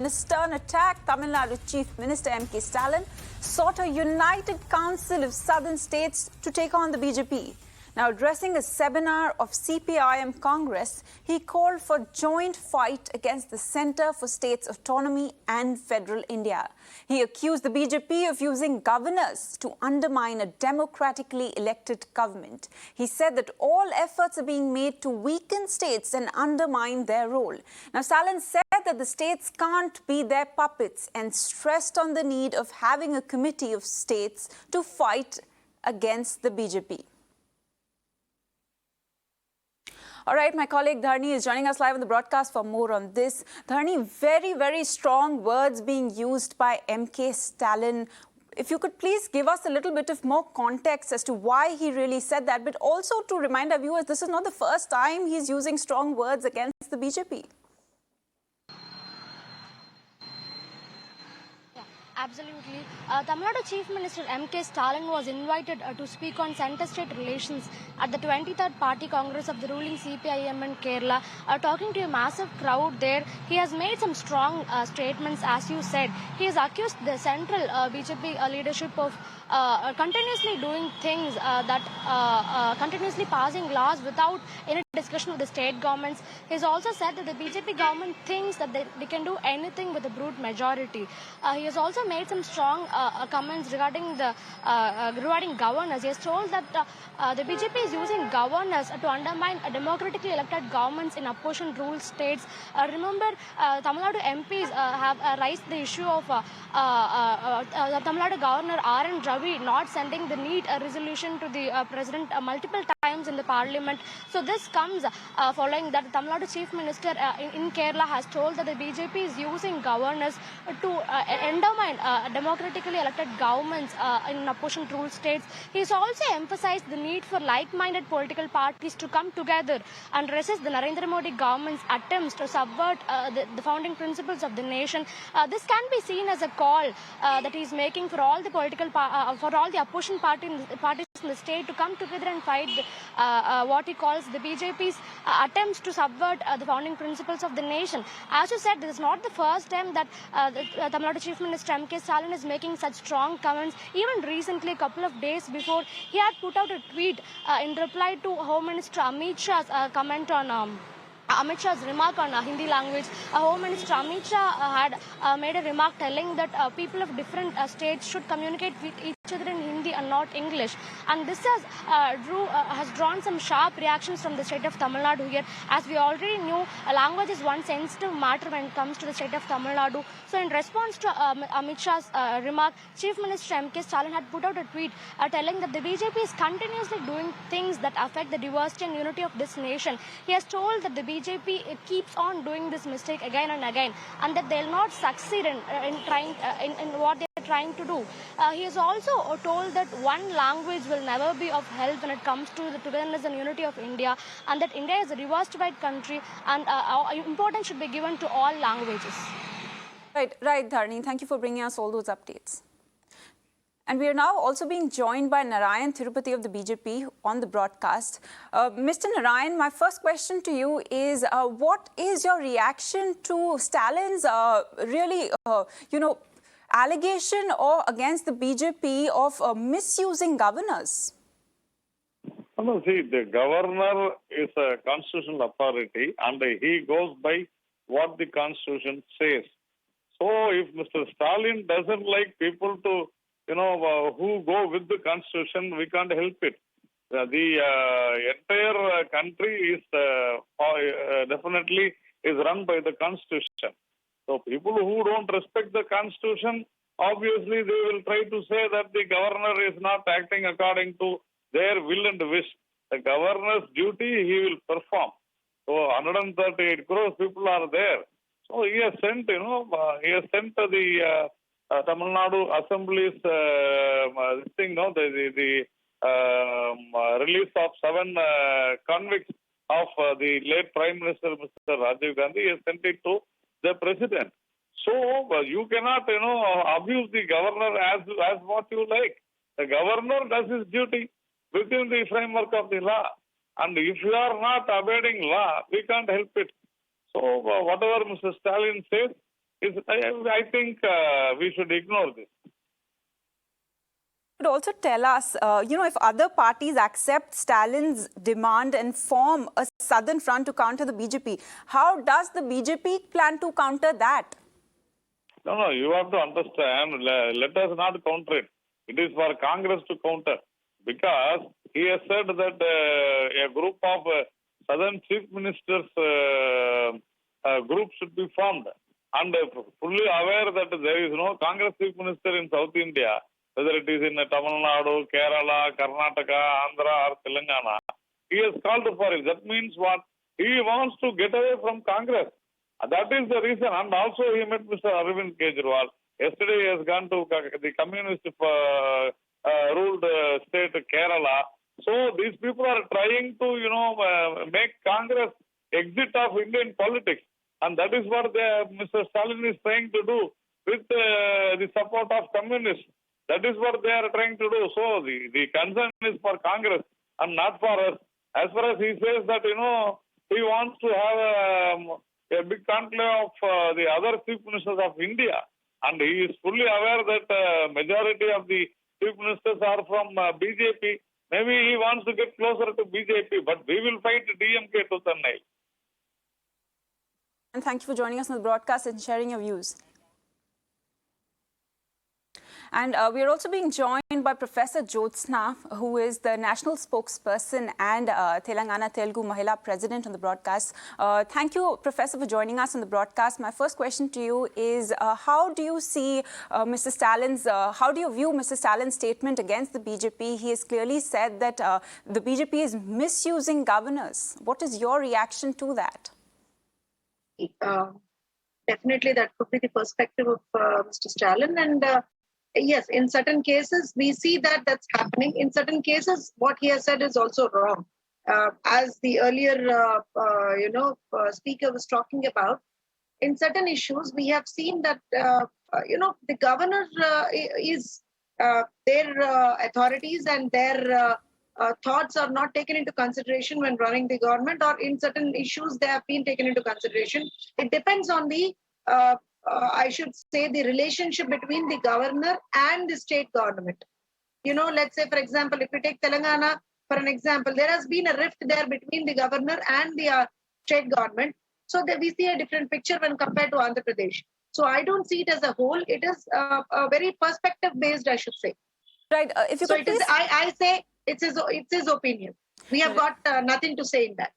In a stern attack, Tamil Nadu Chief Minister MK Stalin sought a united council of southern states to take on the BJP. Now, addressing a seminar of CPI and Congress, he called for joint fight against the Centre for States Autonomy and Federal India. He accused the BJP of using governors to undermine a democratically elected government. He said that all efforts are being made to weaken states and undermine their role. Now, Stalin said that the states can't be their puppets and stressed on the need of having a committee of states to fight against the BJP. All right, my colleague Dharni is joining us live on the broadcast for more on this. Dharni, very, very strong words being used by MK Stalin. If you could please give us a little bit of more context as to why he really said that, but also to remind our viewers, this is not the first time he's using strong words against the BJP. Absolutely. Tamil Nadu Chief Minister MK Stalin was invited to speak on center-state relations at the 23rd Party Congress of the ruling CPI in Kerala. Talking to a massive crowd there, he has made some strong statements, as you said. He has accused the central BJP leadership of continuously doing things continuously passing laws without any discussion with the state governments. He has also said that the BJP government thinks that they can do anything with a brute majority. He has also made some strong comments regarding governors. He has told that the BJP is using governors to undermine democratically elected governments in opposition rule states. Remember, Tamil Nadu MPs have raised the issue of Tamil Nadu Governor R.N. Ravi not sending the need resolution to the President multiple times in the Parliament. So this comes following that the Tamil Nadu Chief Minister in Kerala has told that the BJP is using governors to undermine democratically elected governments in opposition rule states. He has also emphasized the need for like-minded political parties to come together and resist the Narendra Modi government's attempts to subvert the founding principles of the nation. This can be seen as a call that he is making for all the for all the opposition parties in the state to come together and fight what he calls the BJP's attempts to subvert the founding principles of the nation. As you said, this is not the first time that the Tamil Nadu Chief Minister MK Stalin is making such strong comments. Even recently, a couple of days before, he had put out a tweet in reply to Home Minister Amit Shah's comment on Amit Shah's remark on Hindi language. Home Minister Amit Shah had made a remark telling that people of different states should communicate with each other in Hindi and not English. And this has drawn some sharp reactions from the state of Tamil Nadu here. As we already knew, language is one sensitive matter when it comes to the state of Tamil Nadu. So in response to Amit Shah's remark, Chief Minister MK Stalin had put out a tweet telling that the BJP is continuously doing things that affect the diversity and unity of this nation. He has told that the BJP keeps on doing this mistake again and again, and that they'll not succeed in what they're trying to do. He has also told that one language will never be of help when it comes to the togetherness and unity of India, and that India is a diversified country and importance should be given to all languages. Right, Dharni. Thank you for bringing us all those updates. And we are now also being joined by Narayan Tirupati of the BJP on the broadcast. Mr. Narayan, my first question to you is, what is your reaction to Stalin's allegation or against the BJP of misusing governors? No, see, the governor is a constitutional authority and he goes by what the constitution says. So if Mr. Stalin doesn't like people to who go with the constitution, we can't help it. The entire country is definitely is run by the constitution. So people who don't respect the constitution, obviously they will try to say that the governor is not acting according to their will and wish. The governor's duty he will perform. So 138 crores people are there. So he has sent, the Tamil Nadu Assembly's release of 7 convicts of the late Prime Minister Mr. Rajiv Gandhi. He has sent it to the President. So you cannot, abuse the governor as what you like. The governor does his duty within the framework of the law. And if you are not obeying law, we can't help it. So whatever Mr. Stalin says, I think we should ignore this. But also tell us, if other parties accept Stalin's demand and form a southern front to counter the BJP, how does the BJP plan to counter that? No, you have to understand, let us not counter it. It is for Congress to counter, because he has said that a group of southern chief ministers group should be formed, and fully aware that there is no Congress chief minister in South India, whether it is in Tamil Nadu, Kerala, Karnataka, Andhra or Telangana. He has called for it. That means what? He wants to get away from Congress. That is the reason. And also he met Mr. Arvind Kejriwal. Yesterday he has gone to the communist ruled state Kerala. So these people are trying to, make Congress exit of Indian politics. And that is what Mr. Stalin is trying to do with the support of communists. That is what they are trying to do. So the concern is for Congress and not for us. As far as he says that, he wants to have a big conclave of the other chief ministers of India. And he is fully aware that majority of the chief ministers are from BJP. Maybe he wants to get closer to BJP, but we will fight DMK tooth and nail. And thank you for joining us on the broadcast and sharing your views. And we are also being joined by Professor Jyotsna, who is the national spokesperson and Telangana Telugu Mahila president on the broadcast. Thank you, Professor, for joining us on the broadcast. My first question to you is, how do you see Mr. Stalin's, how do you view Mr. Stalin's statement against the BJP? He has clearly said that the BJP is misusing governors. What is your reaction to that? Definitely, that could be the perspective of Mr. Stalin. And yes, in certain cases, we see that that's happening. In certain cases, what he has said is also wrong. As the earlier, speaker was talking about, in certain issues, we have seen that, the governor is their authorities and their thoughts are not taken into consideration when running the government, or in certain issues, they have been taken into consideration. It depends on the I should say the relationship between the governor and the state government. Let's say, for example, if we take Telangana for an example, there has been a rift there between the governor and the state government. So that we see a different picture when compared to Andhra Pradesh. So I don't see it as a whole. It is a very perspective based, I should say. Right. If you so could please... I say it's his opinion. We have got nothing to say in that.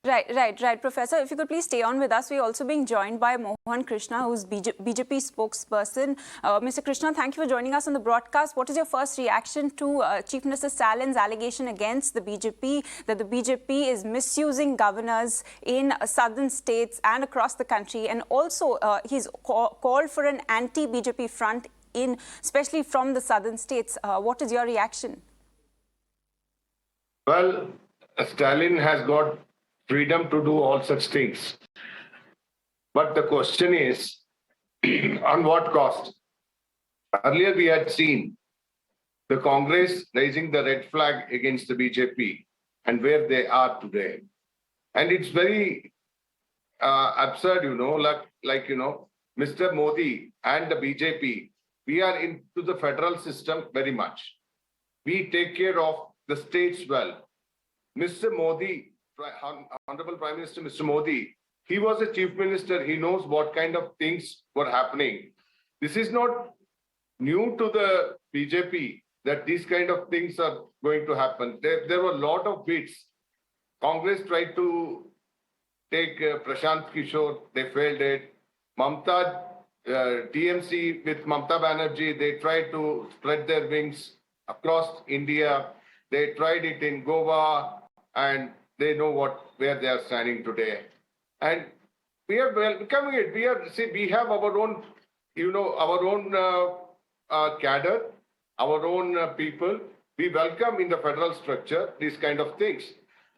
Right. Professor, if you could please stay on with us. We're also being joined by Mohan Krishna, who's BJP spokesperson. Mr. Krishna, thank you for joining us on the broadcast. What is your first reaction to Chief Minister Stalin's allegation against the BJP, that the BJP is misusing governors in southern states and across the country? And also, he's called for an anti-BJP front, especially from the southern states. What is your reaction? Well, Stalin has got freedom to do all such things. But the question is, on what cost? Earlier we had seen the Congress raising the red flag against the BJP and where they are today. And it's very absurd, Mr. Modi and the BJP, we are into the federal system very much. We take care of the states well. Mr. Modi, Honorable Prime Minister Mr. Modi, he was a chief minister. He knows what kind of things were happening. This is not new to the BJP that these kind of things are going to happen. There were a lot of bids. Congress tried to take Prashant Kishore. They failed it. Mamta, TMC with Mamta Banerjee, they tried to spread their wings across India. They tried it in Goa, and they know where they are standing today. And we are welcoming it. We have our own, cadre, our own people. We welcome in the federal structure these kind of things.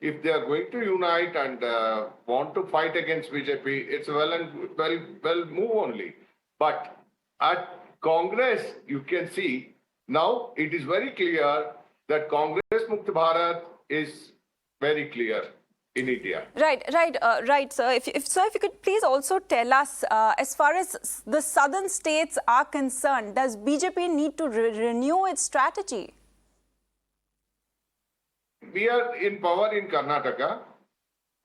If they are going to unite and want to fight against BJP, it's well move only. But at Congress, you can see now it is very clear that Congress Mukta Bharat is very clear. in India. Right, sir. If you could please also tell us, as far as the southern states are concerned, does BJP need to renew its strategy? We are in power in Karnataka,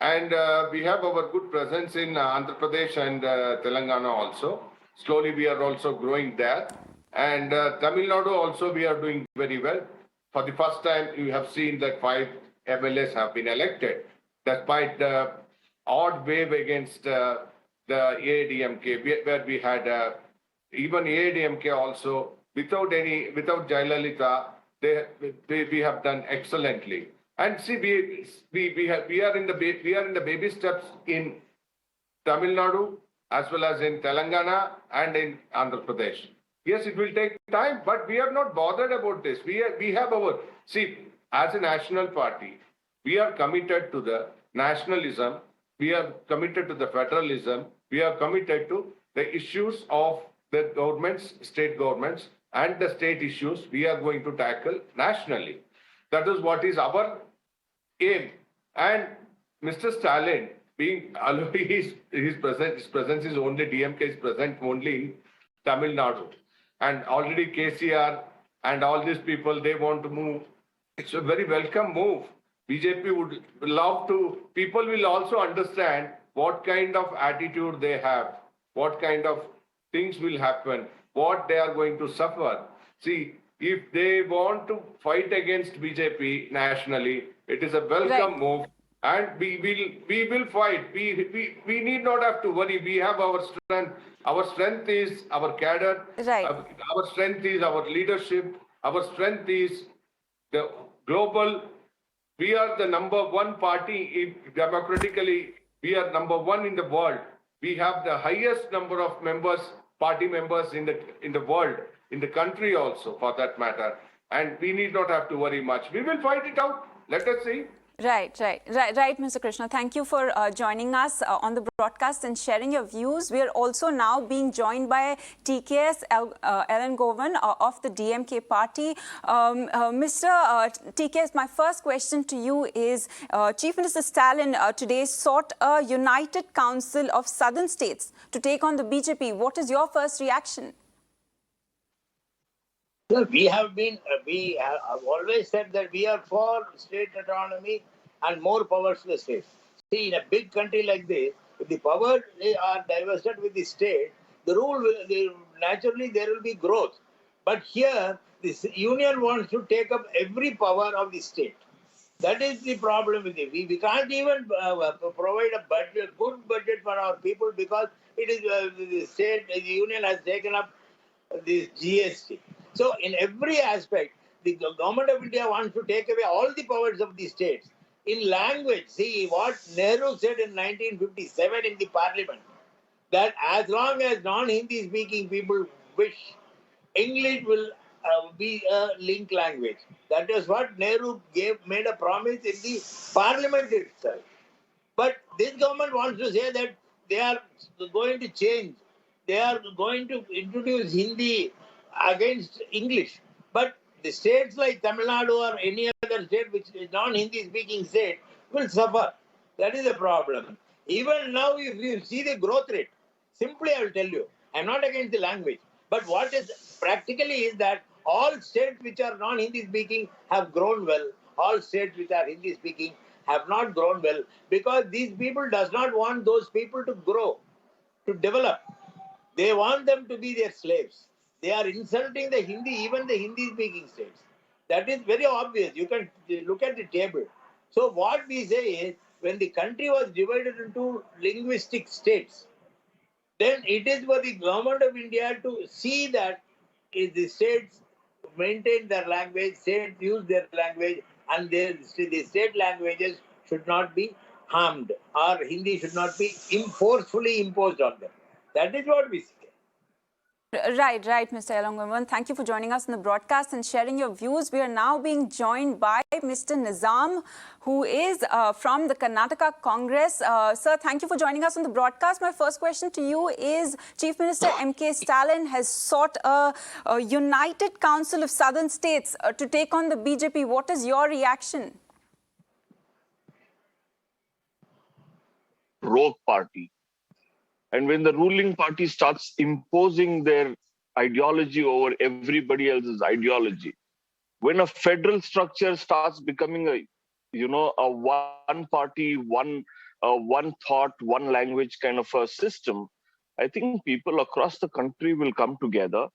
and we have our good presence in Andhra Pradesh and Telangana also. Slowly we are also growing there. And Tamil Nadu also we are doing very well. For the first time, you have seen that 5 MLAs have been elected, despite the odd wave against the AIDMK, where we had even AIDMK also, without Jayalalitha, we have done excellently. And see, we are in the baby steps in Tamil Nadu as well as in Telangana and in Andhra Pradesh. Yes, it will take time, but we are not bothered about this. We have our, see, as a national party, we are committed to the nationalism, we are committed to the federalism, we are committed to the issues of the governments, state governments, and the state issues we are going to tackle nationally. That is what is our aim. And Mr. Stalin, being his presence is only, DMK is present only in Tamil Nadu. And already KCR and all these people, they want to move. It's a very welcome move. BJP would love to, people will also understand what kind of attitude they have, what kind of things will happen, what they are going to suffer. See, if they want to fight against BJP nationally, it is a welcome move, and we will fight. We need not have to worry. We have our strength. Our strength is our cadre. Right. Our strength is our leadership. Our strength is the global. We are the #1 party democratically. We are #1 in the world. We have the highest number of members, party members in the world, in the country also, for that matter. And we need not have to worry much. We will fight it out. Let us see. Right, Mr. Krishna. Thank you for joining us on the broadcast and sharing your views. We are also now being joined by TKS Elangovan of the DMK party. Mr. TKS, my first question to you is, Chief Minister Stalin today sought a united council of southern states to take on the BJP. What is your first reaction? Well, we have always said that we are for state autonomy and more powers to the states. See, in a big country like this, if the powers are divested with the state, naturally there will be growth. But here, this union wants to take up every power of the state. That is the problem with it. We can't even provide a good budget for our people because it is the union has taken up this GST. So in every aspect, the government of India wants to take away all the powers of the states. In language, see what Nehru said in 1957 in the parliament, that as long as non-Hindi speaking people wish, English will be a link language. That is what Nehru made a promise in the parliament itself. But this government wants to say that they are going to change. They are going to introduce Hindi against English. But the states like Tamil Nadu or any other state which is non-Hindi speaking state will suffer. That is the problem. Even now, if you see the growth rate, simply I will tell you, I am not against the language. But what is practically is that all states which are non-Hindi speaking have grown well. All states which are Hindi speaking have not grown well because these people does not want those people to grow, to develop. They want them to be their slaves. They are insulting the Hindi, even the Hindi-speaking states. That is very obvious. You can look at the table. So what we say is, when the country was divided into linguistic states, then it is for the government of India to see that the states maintain their language, states use their language, and the state languages should not be harmed, or Hindi should not be forcefully imposed on them. That is what we see. Right, Mr. Elangovan. Thank you for joining us in the broadcast and sharing your views. We are now being joined by Mr. Nizam, who is from the Karnataka Congress. Sir, thank you for joining us on the broadcast. My first question to you is, Chief Minister MK Stalin has sought a united council of southern states to take on the BJP. What is your reaction? rogue party. And when the ruling party starts imposing their ideology over everybody else's ideology, when a federal structure starts becoming a one party, one thought, one language kind of a system, I think people across the country will come together.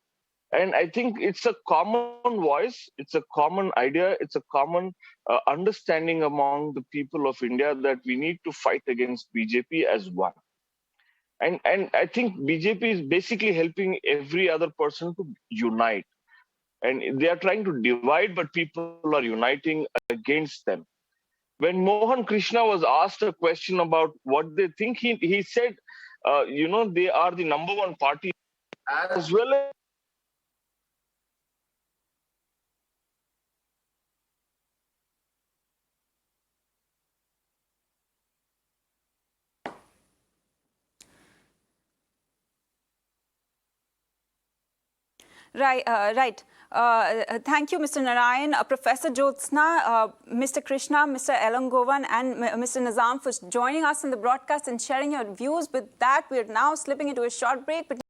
And I think it's a common voice, it's a common idea, it's a common understanding among the people of India that we need to fight against BJP as one. And I think BJP is basically helping every other person to unite. And they are trying to divide, but people are uniting against them. When Mohan Krishna was asked a question about what they think, he said, they are the number one party as well as. Right, right. Thank you, Mr. Narayan, Professor Jyotsna, Mr. Krishna, Mr. Elangovan, and Mr. Nizam for joining us in the broadcast and sharing your views. With that, we are now slipping into a short break. But